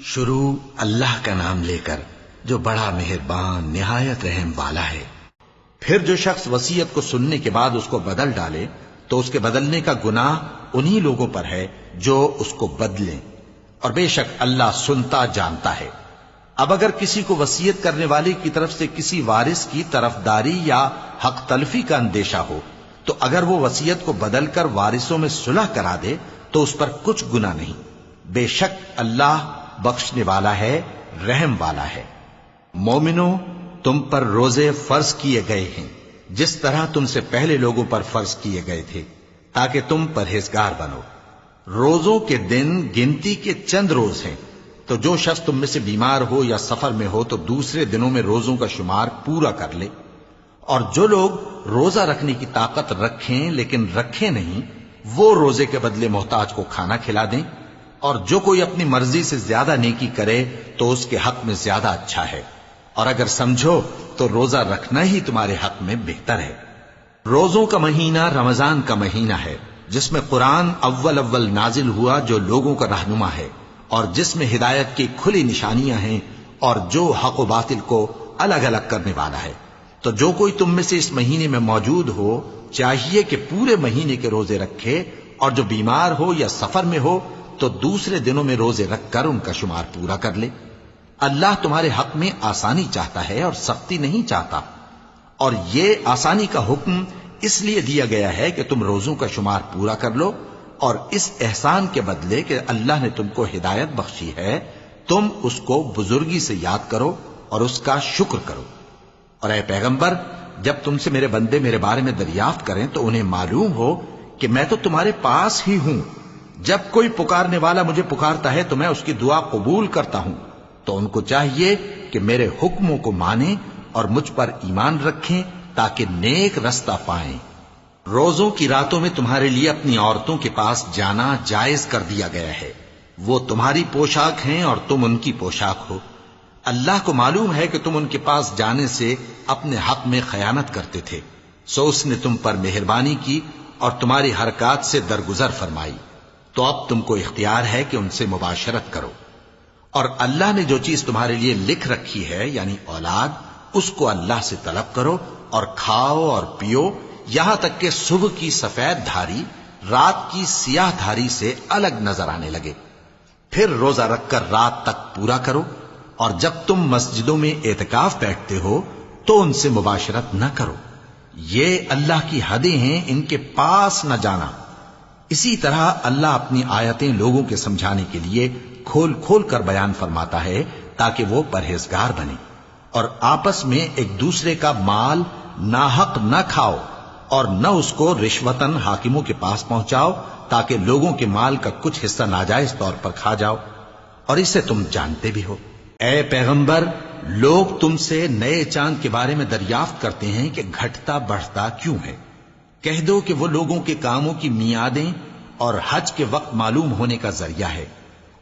شروع اللہ کا نام لے کر جو بڑا مہربان نہایت رحم والا ہے۔ پھر جو شخص وصیت کو سننے کے بعد اس کو بدل ڈالے تو اس کے بدلنے کا گناہ انہی لوگوں پر ہے جو اس کو بدلیں، اور بے شک اللہ سنتا جانتا ہے۔ اب اگر کسی کو وصیت کرنے والے کی طرف سے کسی وارث کی طرفداری یا حق تلفی کا اندیشہ ہو تو اگر وہ وصیت کو بدل کر وارثوں میں صلح کرا دے تو اس پر کچھ گناہ نہیں، بے شک اللہ بخشنے والا ہے، رحم والا ہے۔ مومنو، تم پر روزے فرض کیے گئے ہیں جس طرح تم سے پہلے لوگوں پر فرض کیے گئے تھے تاکہ تم پرہیزگار بنو۔ روزوں کے دن گنتی کے چند روز ہیں، تو جو شخص تم میں سے بیمار ہو یا سفر میں ہو تو دوسرے دنوں میں روزوں کا شمار پورا کر لے۔ اور جو لوگ روزہ رکھنے کی طاقت رکھیں لیکن رکھیں نہیں، وہ روزے کے بدلے محتاج کو کھانا کھلا دیں۔ اور جو کوئی اپنی مرضی سے زیادہ نیکی کرے تو اس کے حق میں زیادہ اچھا ہے، اور اگر سمجھو تو روزہ رکھنا ہی تمہارے حق میں بہتر ہے۔ روزوں کا مہینہ رمضان کا مہینہ ہے جس میں قرآن اول نازل ہوا، جو لوگوں کا رہنما ہے اور جس میں ہدایت کی کھلی نشانیاں ہیں اور جو حق و باطل کو الگ الگ کرنے والا ہے۔ تو جو کوئی تم میں سے اس مہینے میں موجود ہو چاہیے کہ پورے مہینے کے روزے رکھے، اور جو بیمار ہو یا سفر میں ہو تو دوسرے دنوں میں روزے رکھ کر ان کا شمار پورا کر لے۔ اللہ تمہارے حق میں آسانی چاہتا ہے اور سختی نہیں چاہتا، اور یہ آسانی کا حکم اس لیے دیا گیا ہے کہ تم روزوں کا شمار پورا کر لو، اور اس احسان کے بدلے کہ اللہ نے تم کو ہدایت بخشی ہے تم اس کو بزرگی سے یاد کرو اور اس کا شکر کرو۔ اور اے پیغمبر، جب تم سے میرے بندے میرے بارے میں دریافت کریں تو انہیں معلوم ہو کہ میں تو تمہارے پاس ہی ہوں۔ جب کوئی پکارنے والا مجھے پکارتا ہے تو میں اس کی دعا قبول کرتا ہوں، تو ان کو چاہیے کہ میرے حکموں کو مانیں اور مجھ پر ایمان رکھیں تاکہ نیک رستہ پائیں۔ روزوں کی راتوں میں تمہارے لیے اپنی عورتوں کے پاس جانا جائز کر دیا گیا ہے، وہ تمہاری پوشاک ہیں اور تم ان کی پوشاک ہو۔ اللہ کو معلوم ہے کہ تم ان کے پاس جانے سے اپنے حق میں خیانت کرتے تھے، سو اس نے تم پر مہربانی کی اور تمہاری حرکات سے درگزر فرمائی، تو اب تم کو اختیار ہے کہ ان سے مباشرت کرو۔ اور اللہ نے جو چیز تمہارے لیے لکھ رکھی ہے یعنی اولاد، اس کو اللہ سے طلب کرو اور کھاؤ اور پیو یہاں تک کہ صبح کی سفید دھاری رات کی سیاہ دھاری سے الگ نظر آنے لگے، پھر روزہ رکھ کر رات تک پورا کرو۔ اور جب تم مسجدوں میں اعتکاف بیٹھتے ہو تو ان سے مباشرت نہ کرو، یہ اللہ کی حدیں ہیں، ان کے پاس نہ جانا۔ اسی طرح اللہ اپنی آیتیں لوگوں کے سمجھانے کے لیے کھول کھول کر بیان فرماتا ہے تاکہ وہ پرہیزگار بنے۔ اور آپس میں ایک دوسرے کا مال ناحق نہ کھاؤ اور نہ اس کو رشوتاً حاکموں کے پاس پہنچاؤ تاکہ لوگوں کے مال کا کچھ حصہ ناجائز طور پر کھا جاؤ، اور اسے تم جانتے بھی ہو۔ اے پیغمبر، لوگ تم سے نئے چاند کے بارے میں دریافت کرتے ہیں کہ گھٹتا بڑھتا کیوں ہے۔ کہہ دو کہ وہ لوگوں کے کاموں کی میعادیں اور حج کے وقت معلوم ہونے کا ذریعہ ہے،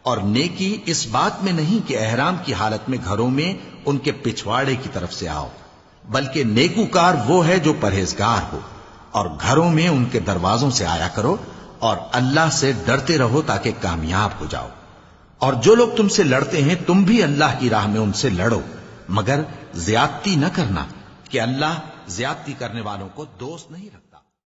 اور نیکی اس بات میں نہیں کہ احرام کی حالت میں گھروں میں ان کے پچھواڑے کی طرف سے آؤ، بلکہ نیکوکار وہ ہے جو پرہیزگار ہو، اور گھروں میں ان کے دروازوں سے آیا کرو، اور اللہ سے ڈرتے رہو تاکہ کامیاب ہو جاؤ۔ اور جو لوگ تم سے لڑتے ہیں تم بھی اللہ کی راہ میں ان سے لڑو، مگر زیادتی نہ کرنا کہ اللہ زیادتی کرنے والوں کو دوست نہیں رکھتا۔